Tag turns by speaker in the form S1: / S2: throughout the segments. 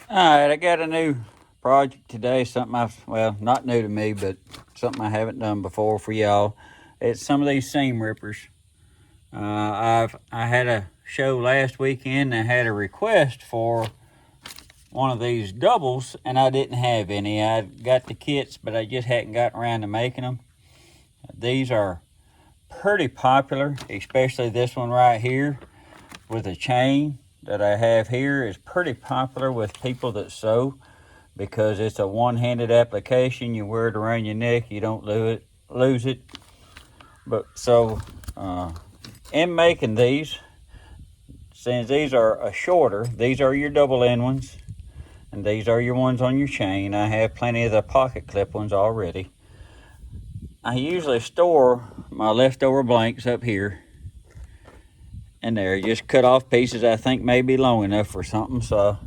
S1: Alright, I got a new project today, something well, not new to me, but something I haven't done before for y'all. It's some of these seam rippers. I had a show last weekend and I had a request for one of these doubles, and I didn't have any. I got the kits, but I just hadn't gotten around to making them. These are pretty popular, especially this one right here with a chain that I have here is pretty popular with people that sew because it's a one-handed application. You wear it around your neck, you don't lose it. But so in making these, since these are a shorter, these are your double end ones, and these are your ones on your chain. I have plenty of the pocket clip ones already. I usually store my leftover blanks up here and there, just cut off pieces I think may be long enough for something. So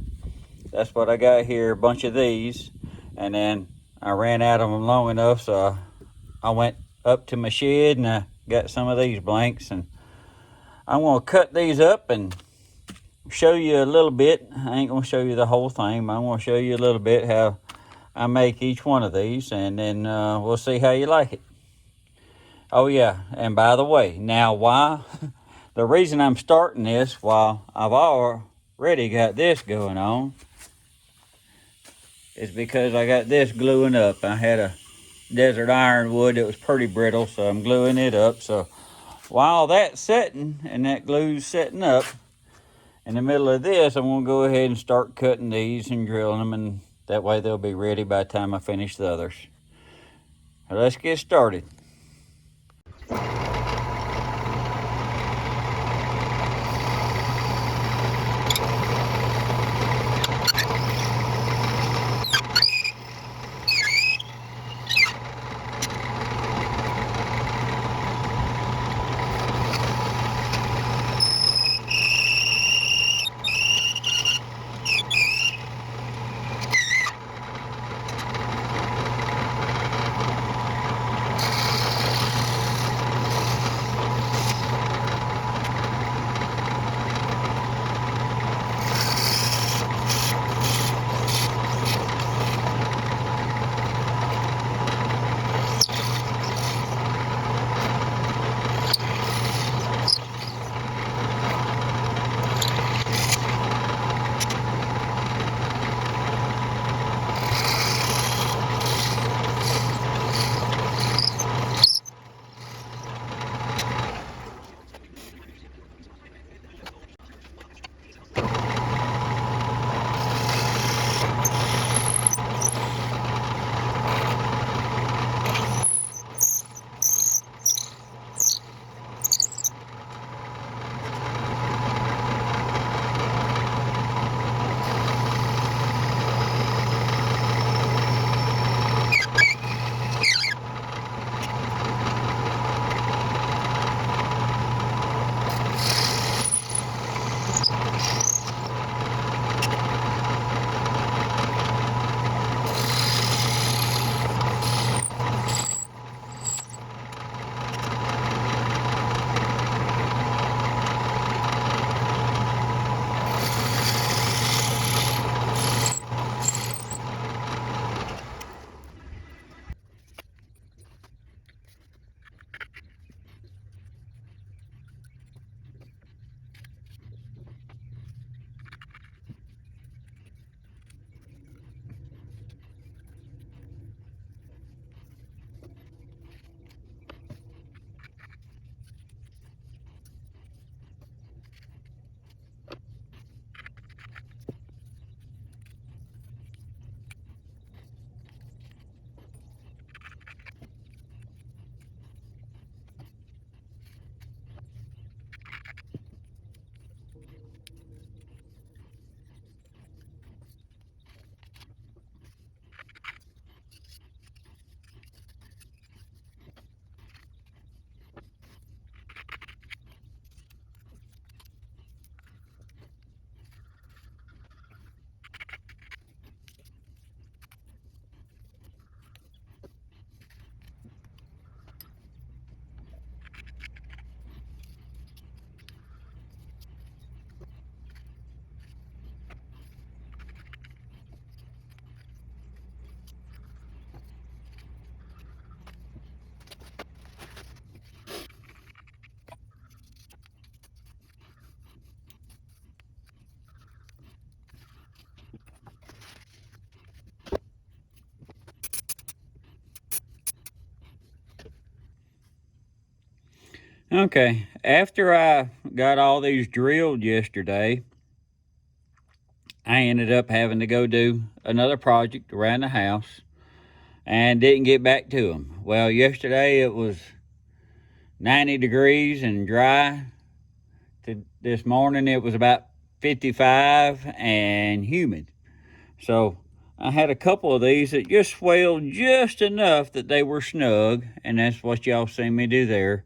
S1: that's what I got here, a bunch of these, and then I ran out of them long enough, so I went up to my shed and I got some of these blanks, and I'm gonna cut these up and show you a little bit. I ain't gonna show you the whole thing, but I'm gonna show you a little bit how I make each one of these, and then we'll see how you like it. Oh yeah, and by the way, now why? The reason I'm starting this while I've already got this going on is because I got this gluing up. I had a desert ironwood that was pretty brittle, so I'm gluing it up. So while that's setting and that glue's setting up, in the middle of this, I'm gonna go ahead and start cutting these and drilling them, and that way they'll be ready by the time I finish the others. So let's get started. Okay, after I got all these drilled yesterday, I ended up having to go do another project around the house and didn't get back to them. Well, yesterday it was 90 degrees and dry. This morning it was about 55 and humid. So I had a couple of these that just swelled just enough that they were snug, and that's what y'all seen me do there.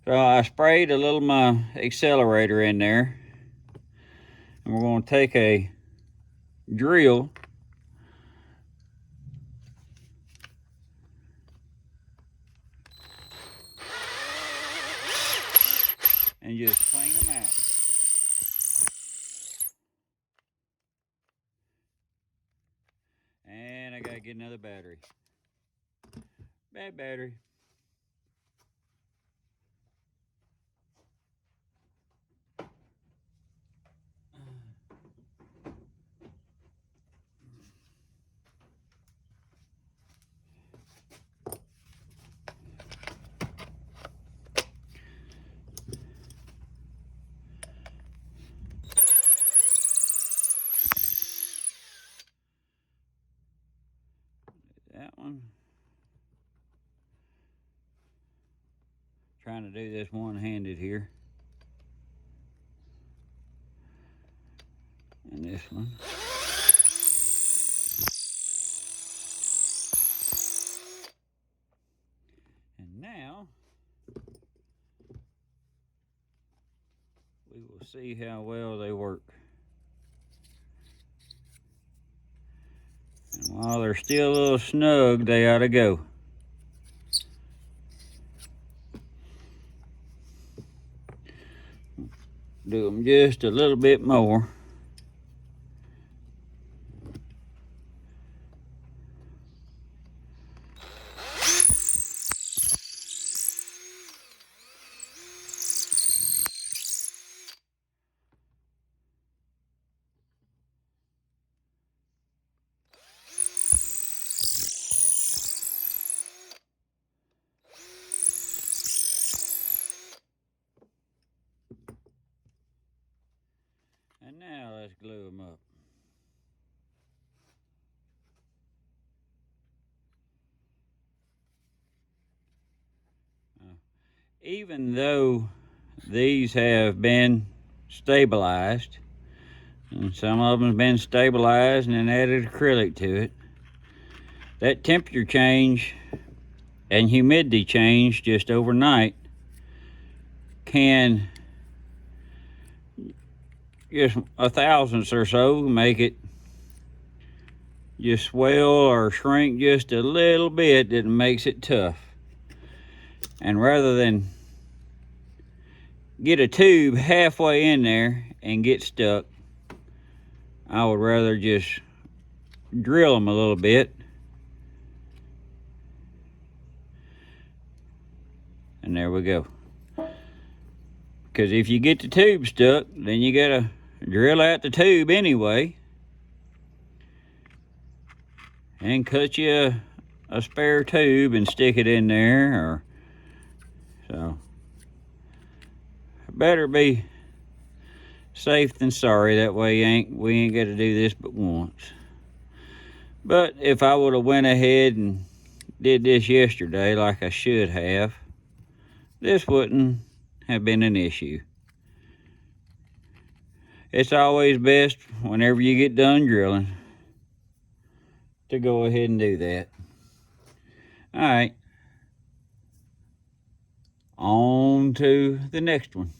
S1: So I sprayed a little of my accelerator in there, and we're going to take a drill and just clean them out. And I gotta get another battery. Bad battery. That one. Trying to do this one-handed here. And this one. And now we will see how well they work. And while they're still a little snug, they ought to go. Do them just a little bit more. And now let's glue them up. Even though these have been stabilized, and some of them have been stabilized and then added acrylic to it, that temperature change and humidity change just overnight can just a thousandth or so make it just swell or shrink just a little bit. That makes it tough. And rather than get a tube halfway in there and get stuck, I would rather just drill them a little bit. And there we go. Because if you get the tube stuck, then you gotta drill out the tube anyway and cut you a spare tube and stick it in there. Or so better be safe than sorry. That way we ain't got to do this but once. But if I would have went ahead and did this yesterday like I should have, this wouldn't have been an issue. It's always best whenever you get done drilling to go ahead and do that. All right, on to the next one.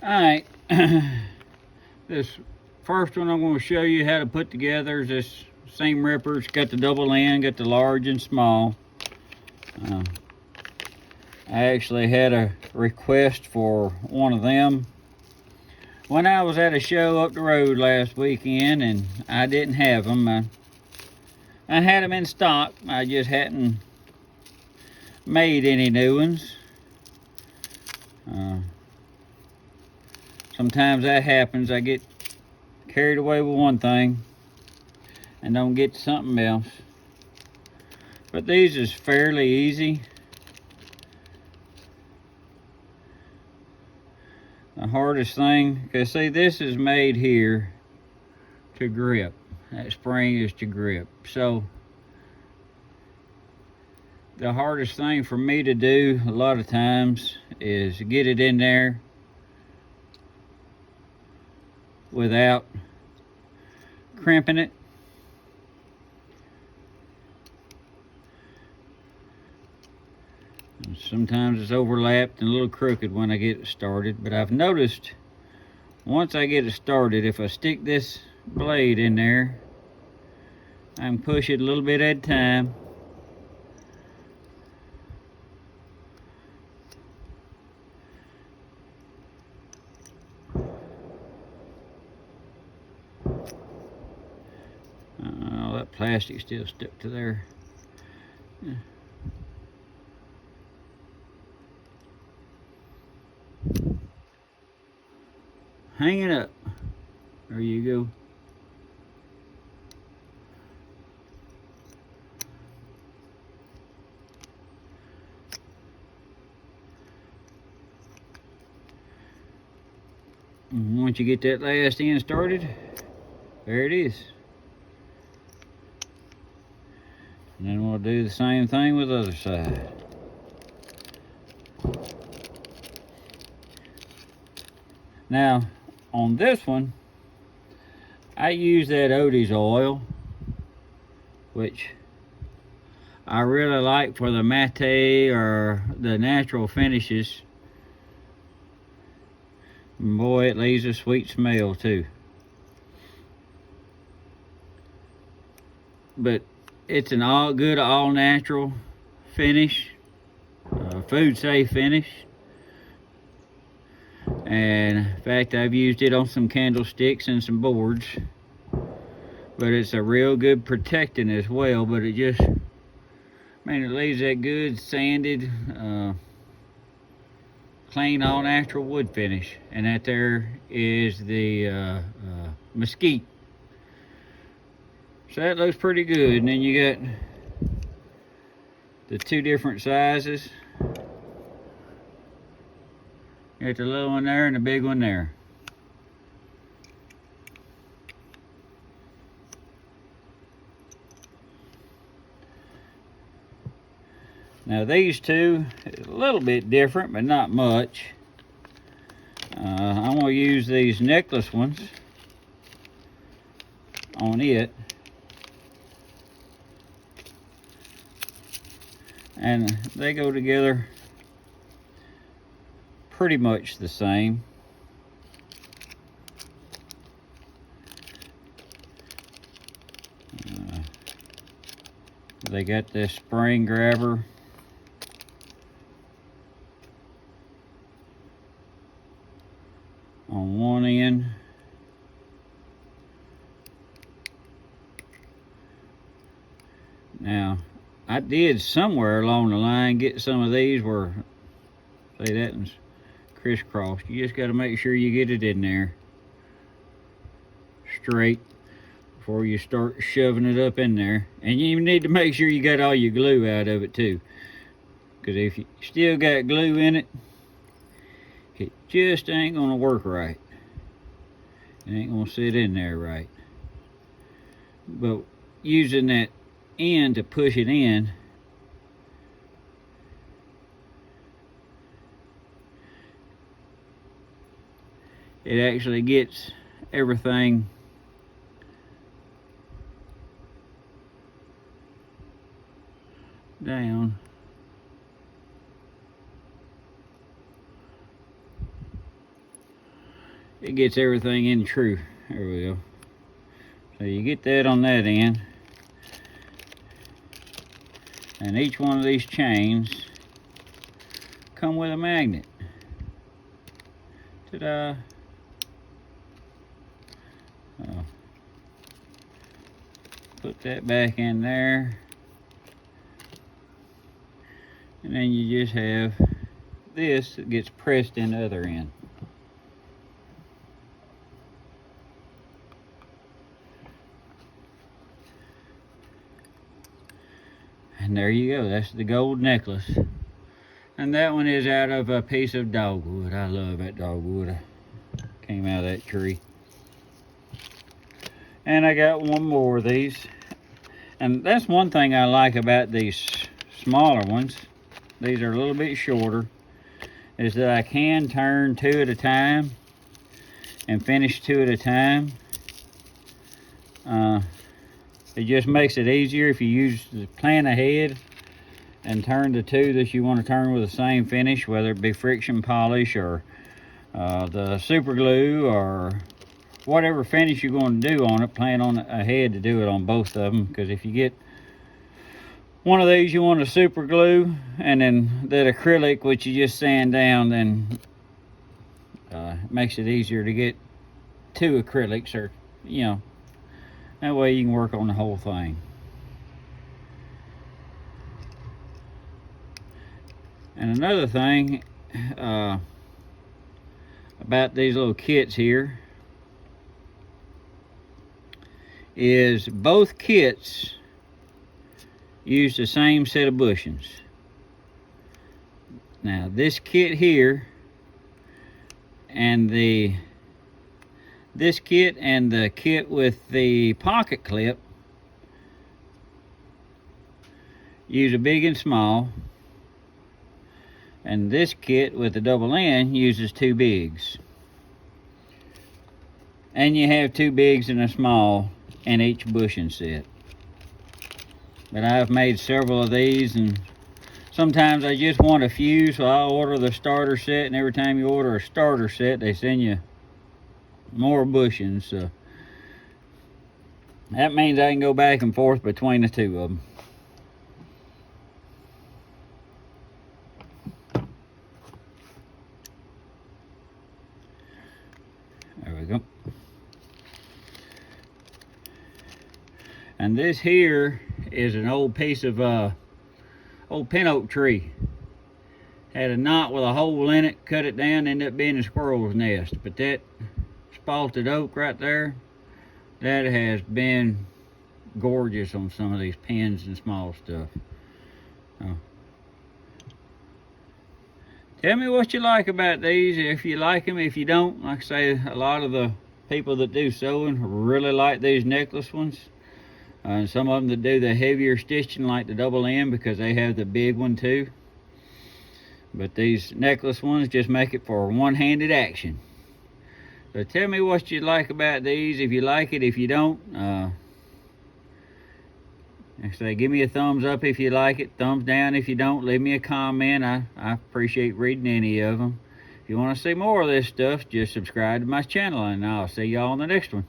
S1: Alright, this first one I'm going to show you how to put together is this same ripper. It's got the double end, got the large and small. I actually had a request for one of them when I was at a show up the road last weekend, and I didn't have them. I had them in stock, I just hadn't made any new ones. Sometimes that happens. I get carried away with one thing and don't get to something else. But these is fairly easy. The hardest thing, because see, this is made here to grip. That spring is to grip. So the hardest thing for me to do a lot of times is get it in there without crimping it. And sometimes it's overlapped and a little crooked when I get it started, but I've noticed once I get it started, if I stick this blade in there, I can push it a little bit at a time. That plastic still stuck to there. Yeah. Hang it up. There you go. And once you get that last end started, there it is. And then we'll do the same thing with the other side. Now, on this one, I use that Odie's oil, which I really like for the matte or the natural finishes. And boy, it leaves a sweet smell too. But it's an all natural finish, food safe finish. And in fact, I've used it on some candlesticks and some boards. But it's a real good protectant as well. But it just, man, it leaves that good sanded, clean, all natural wood finish. And that there is the mesquite. So that looks pretty good. And then you got the two different sizes. You got the little one there and the big one there. Now these two, a little bit different, but not much. I'm gonna use these necklace ones on it. And they go together pretty much the same. They got this spring grabber. On one end. Now, I did somewhere along the line get some of these where, say that one's crisscrossed. You just got to make sure you get it in there straight before you start shoving it up in there. And you need to make sure you got all your glue out of it too, because if you still got glue in it, it just ain't gonna work right. It ain't gonna sit in there right. But using that end to push it in, it actually gets everything down. It gets everything in true. There we go. So you get that on that end. And each one of these chains come with a magnet. Ta-da! Put that back in there. And then you just have this that gets pressed in the other end. And there you go, that's the gold necklace. And that one is out of a piece of dogwood. I love that dogwood. Came out of that tree. And I got one more of these. And that's one thing I like about these smaller ones. These are a little bit shorter. Is that I can turn 2 at a time and finish 2 at a time. It just makes it easier if you plan ahead and turn the 2 that you want to turn with the same finish, whether it be friction polish or the super glue or whatever finish you're going to do on it. Plan on ahead to do it on both of them, because if you get one of these you want to super glue and then that acrylic which you just sand down, then it makes it easier to get 2 acrylics, or that way you can work on the whole thing. And another thing about these little kits here is both kits use the same set of bushings. Now this kit here and this kit and the kit with the pocket clip use a big and small, and this kit with the double end uses 2 bigs. And you have 2 bigs and a small in each bushing set. But I've made several of these, and sometimes I just want a few, so I'll order the starter set, and every time you order a starter set they send you more bushings, so that means I can go back and forth between the 2 of them. There we go. And this here is an old piece of old pin oak tree. Had a knot with a hole in it, cut it down, ended up being a squirrel's nest. But that spalted oak right there, that has been gorgeous on some of these pins and small stuff. Tell me what you like about these, if you like them. If you don't, like I say, a lot of the people that do sewing really like these necklace ones. And some of them that do the heavier stitching like the double end, because they have the big one too. But these necklace ones just make it for one-handed action. So tell me what you like about these, if you like it. If you don't, like I say, give me a thumbs up if you like it, thumbs down if you don't. Leave me a comment. I appreciate reading any of them. If you want to see more of this stuff, just subscribe to my channel, and I'll see y'all on the next one.